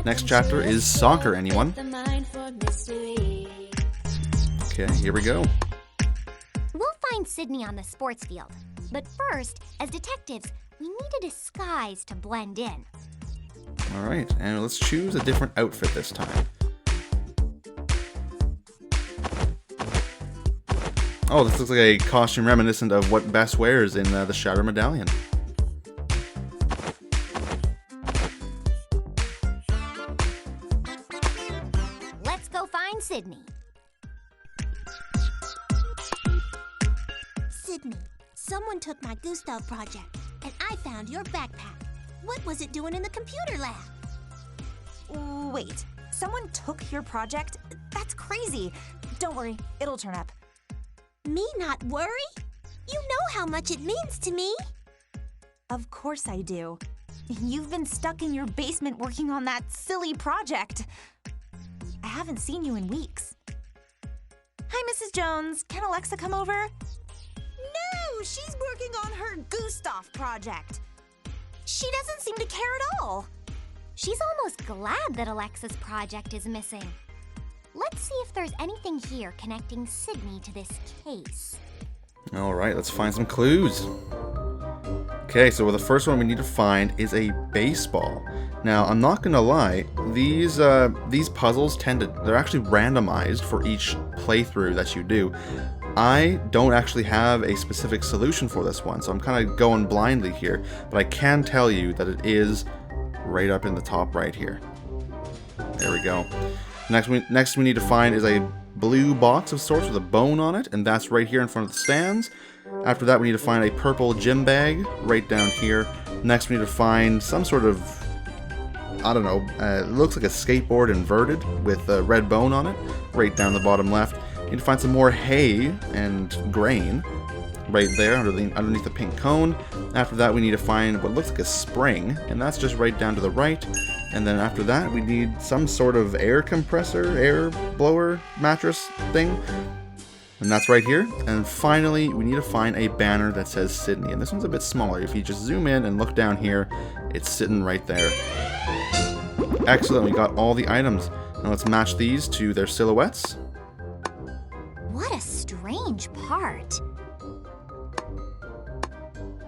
Next chapter is soccer, anyone? Okay, here we go. We'll find Sydney on the sports field. But first, as detectives, we need a disguise to blend in. Alright, and let's choose a different outfit this time. Oh, this looks like a costume reminiscent of what Bess wears in the Shattered Medallion. Let's go find Sydney. Sydney, someone took my Gustav project, and I found your backpack. What was it doing in the computer lab? Wait, someone took your project? That's crazy. Don't worry, it'll turn up. Me not worry? You know how much it means to me. Of course I do. You've been stuck in your basement working on that silly project. I haven't seen you in weeks. Hi, Mrs. Jones. Can Alexa come over? No, she's working on her Gustav project. She doesn't seem to care at all. She's almost glad that Alexa's project is missing. Let's see if there's anything here connecting Sydney to this case. Alright, let's find some clues. Okay, so the first one we need to find is a baseball. Now, I'm not gonna lie, these puzzles they're actually randomized for each playthrough that you do. I don't actually have a specific solution for this one, so I'm kind of going blindly here, but I can tell you that it is right up in the top right here. There we go. Next we need to find is a blue box of sorts with a bone on it, and that's right here in front of the stands. After that, we need to find a purple gym bag right down here. Next, we need to find some sort of, I don't know, it looks like a skateboard inverted with a red bone on it, right down the bottom left. We need to find some more hay and grain right there underneath the pink cone. After that, we need to find what looks like a spring, and that's just right down to the right. And then after that, we need some sort of air compressor, air blower, mattress thing. And that's right here. And finally, we need to find a banner that says Sydney. And this one's a bit smaller. If you just zoom in and look down here, it's sitting right there. Excellent, we got all the items. Now let's match these to their silhouettes. What a strange part.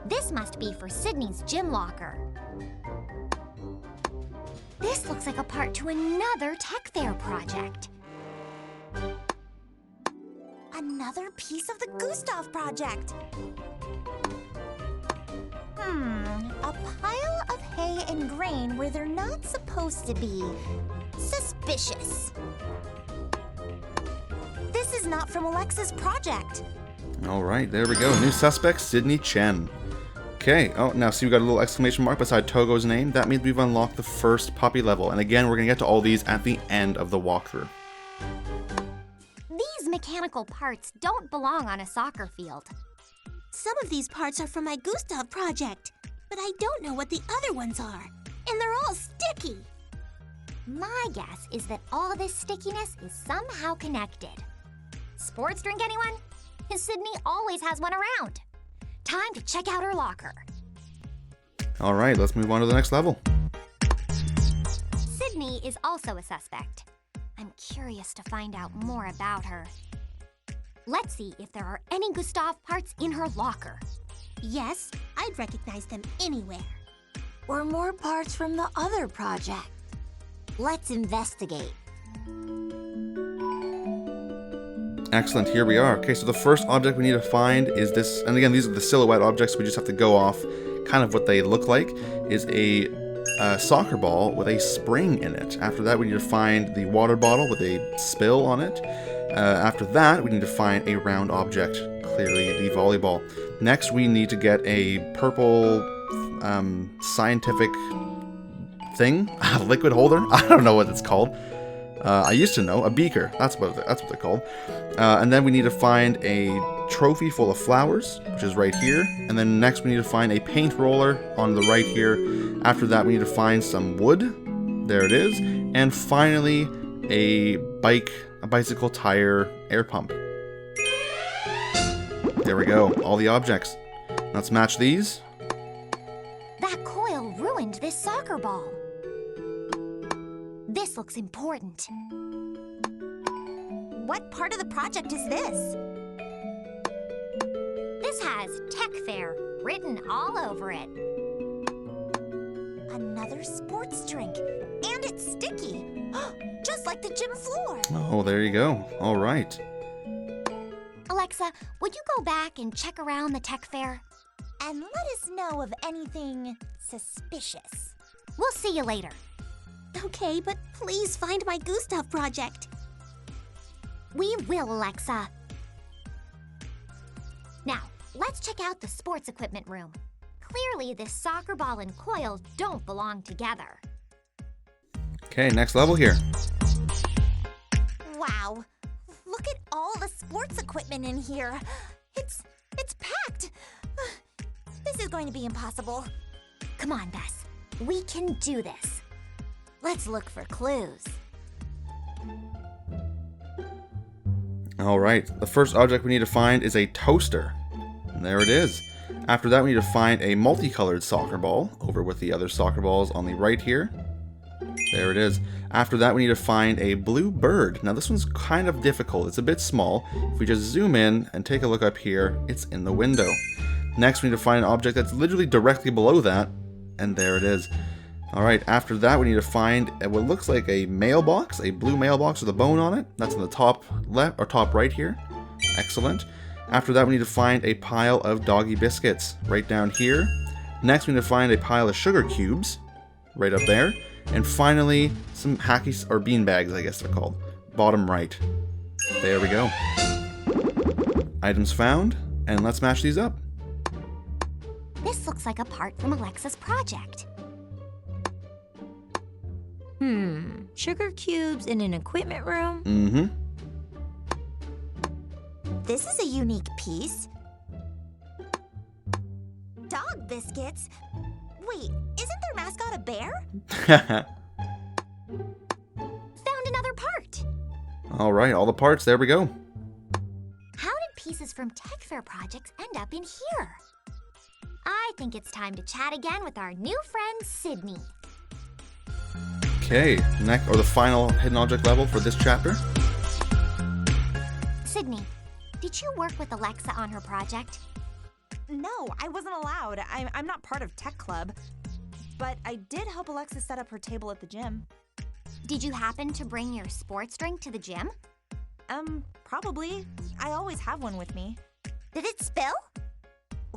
This must be for Sydney's gym locker. This looks like a part to another Tech Fair project. Another piece of the Gustav project. A pile of hay and grain where they're not supposed to be. Suspicious. This is not from Alexa's project. Alright, there we go. New suspect, Sydney Chen. Okay, oh, now see we got a little exclamation mark beside Togo's name. That means we've unlocked the first puppy level. And again, we're going to get to all these at the end of the walkthrough. These mechanical parts don't belong on a soccer field. Some of these parts are from my Gustav project, but I don't know what the other ones are. And they're all sticky. My guess is that all this stickiness is somehow connected. Sports drink, anyone? Sydney always has one around. Time to check out her locker. Alright, let's move on to the next level. Sydney is also a suspect. I'm curious to find out more about her. Let's see if there are any Gustav parts in her locker. Yes, I'd recognize them anywhere. Or more parts from the other project. Let's investigate. Excellent, here we are. Okay, so the first object we need to find is this, and again, these are the silhouette objects, we just have to go off kind of what they look like, is a soccer ball with a spring in it. After that, we need to find the water bottle with a spill on it. After that, we need to find a round object, clearly the volleyball. Next, we need to get a purple scientific thing, a liquid holder. I don't know what it's called. I used to know, a beaker. That's what they're called. And then we need to find a trophy full of flowers, which is right here. And then next we need to find a paint roller on the right here. After that, we need to find some wood. There it is. And finally, a bicycle tire air pump. There we go. All the objects. Let's match these. That coil ruined this soccer ball. This looks important. What part of the project is this? This has Tech Fair written all over it. Another sports drink. And it's sticky. Just like the gym floor. Oh, there you go. All right. Alexa, would you go back and check around the Tech Fair? And let us know of anything suspicious. We'll see you later. Okay, but please find my Gustav project. We will, Alexa. Now, let's check out the sports equipment room. Clearly, this soccer ball and coil don't belong together. Okay, next level here. Wow. Look at all the sports equipment in here. It's packed. This is going to be impossible. Come on, Bess. We can do this. Let's look for clues. All right, the first object we need to find is a toaster. And there it is. After that, we need to find a multicolored soccer ball over with the other soccer balls on the right here. There it is. After that, we need to find a blue bird. Now, this one's kind of difficult. It's a bit small. If we just zoom in and take a look up here, it's in the window. Next, we need to find an object that's literally directly below that. And there it is. All right, after that, we need to find what looks like a mailbox, a blue mailbox with a bone on it. That's in the top left or top right here. Excellent. After that, we need to find a pile of doggy biscuits right down here. Next, we need to find a pile of sugar cubes right up there. And finally, some hacky or bean bags, I guess they're called. Bottom right. There we go. Items found, and let's match these up. This looks like a part from Alexa's project. Sugar cubes in an equipment room? Mm-hmm. This is a unique piece. Dog biscuits? Wait, isn't their mascot a bear? Found another part. All right, all the parts. There we go. How did pieces from Tech Fair projects end up in here? I think it's time to chat again with our new friend, Sydney. Okay, next, or the final hidden object level for this chapter. Sydney, did you work with Alexa on her project? No, I wasn't allowed. I'm not part of Tech Club. But I did help Alexa set up her table at the gym. Did you happen to bring your sports drink to the gym? Probably. I always have one with me. Did it spill?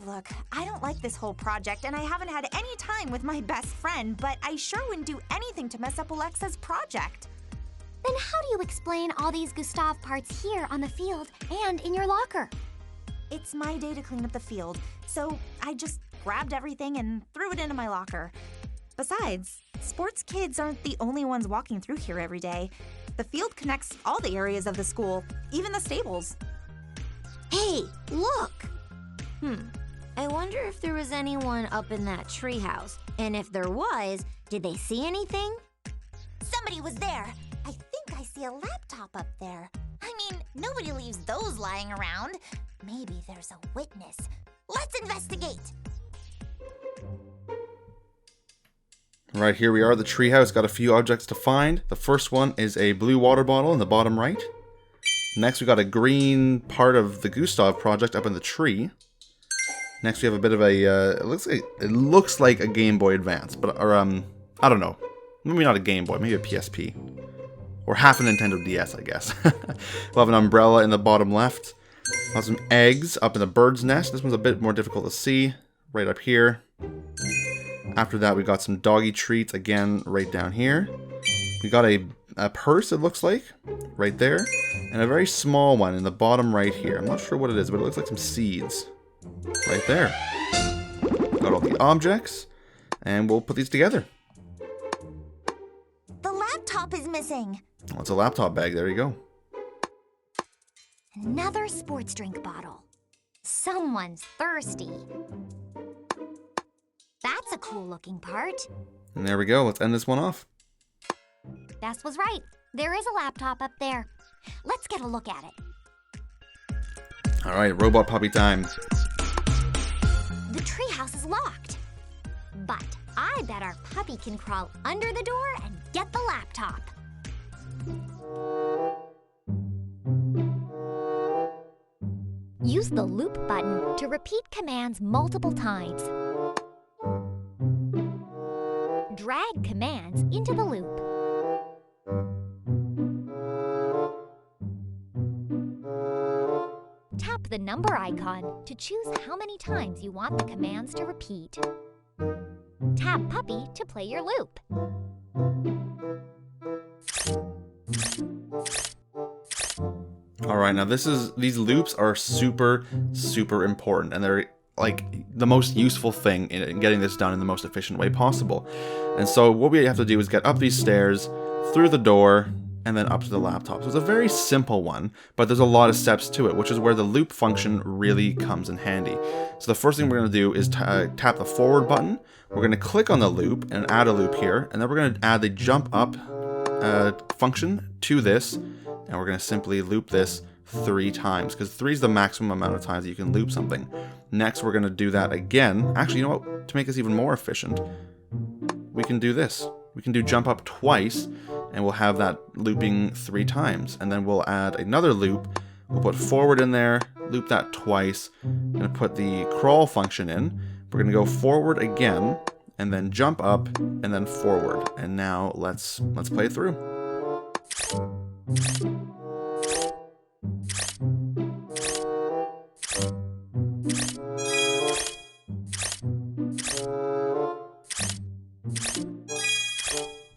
Look, I don't like this whole project, and I haven't had any time with my best friend, but I sure wouldn't do anything to mess up Alexa's project. Then how do you explain all these Gustav parts here on the field and in your locker? It's my day to clean up the field, so I just grabbed everything and threw it into my locker. Besides, sports kids aren't the only ones walking through here every day. The field connects all the areas of the school, even the stables. Hey, look! I wonder if there was anyone up in that treehouse. And if there was, did they see anything? Somebody was there. I think I see a laptop up there. I mean, nobody leaves those lying around. Maybe there's a witness. Let's investigate. Right, here we are, the treehouse. Got a few objects to find. The first one is a blue water bottle in the bottom right. Next, we got a green part of the Gustav project up in the tree. Next, we have a bit of a, it looks like a Game Boy Advance, but, or, I don't know. Maybe not a Game Boy, maybe a PSP. Or half a Nintendo DS, I guess. We'll have an umbrella in the bottom left. We'll have some eggs up in the bird's nest. This one's a bit more difficult to see. Right up here. After that, we got some doggy treats, again, right down here. We got a purse, it looks like, right there. And a very small one in the bottom right here. I'm not sure what it is, but it looks like some seeds. Right there. Got all the objects, and we'll put these together. The laptop is missing. Well, it's a laptop bag. There you go. Another sports drink bottle. Someone's thirsty. That's a cool looking part. And there we go. Let's end this one off. Bess was right. There is a laptop up there. Let's get a look at it. All right, robot puppy time. The treehouse is locked. But I bet our puppy can crawl under the door and get the laptop. Use the loop button to repeat commands multiple times. Drag commands into the loop. Tap the number icon to choose how many times you want the commands to repeat. Tap Puppy to play your loop. Alright, now these loops are super important, and they're like the most useful thing in getting this done in the most efficient way possible. And so what we have to do is get up these stairs, through the door, and then up to the laptop. So it's a very simple one, but there's a lot of steps to it, which is where the loop function really comes in handy. So the first thing we're going to do is tap the forward button. We're going to click on the loop and add a loop here, and then we're going to add the jump up function to this, and we're going to simply loop this 3 times, because 3 is the maximum amount of times that you can loop something. Next, we're going to do that again. Actually, you know what? To make this even more efficient, we can do this. We can do jump up twice, and we'll have that looping 3 times. And then we'll add another loop. We'll put forward in there, loop that twice, and put the crawl function in. We're going to go forward again, and then jump up, and then forward. And now let's play it through.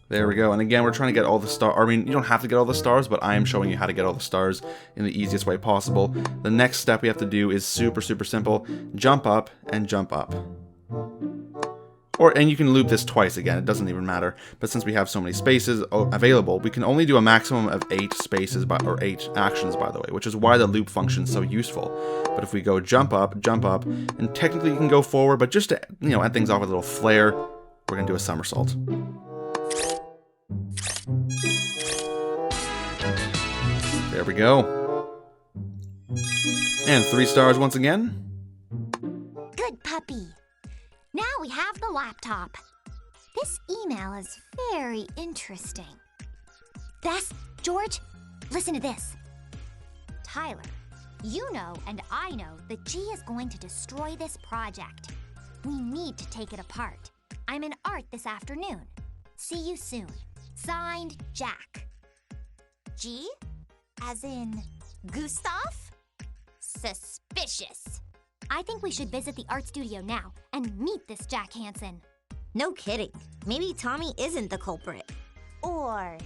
There we go. And again, we're trying to get all the stars. I mean, you don't have to get all the stars, but I am showing you how to get all the stars in the easiest way possible. The next step we have to do is super simple. Jump up and jump up. And you can loop this twice again. It doesn't even matter. But since we have so many spaces available, we can only do a maximum of 8 spaces, or 8 actions, by the way, which is why the loop function is so useful. But if we go jump up, and technically you can go forward, but just to, add things off with a little flair, we're going to do a somersault. There we go. And 3 stars once again. Good puppy. Now we have the laptop. This email is very interesting. Bess, George, listen to this. Tyler, you know and I know that G is going to destroy this project. We need to take it apart. I'm in art this afternoon. See you soon. Signed, Jack. G? As in Gustav? Suspicious. I think we should visit the art studio now and meet this Jack Hansen. No kidding. Maybe Tommy isn't the culprit. Or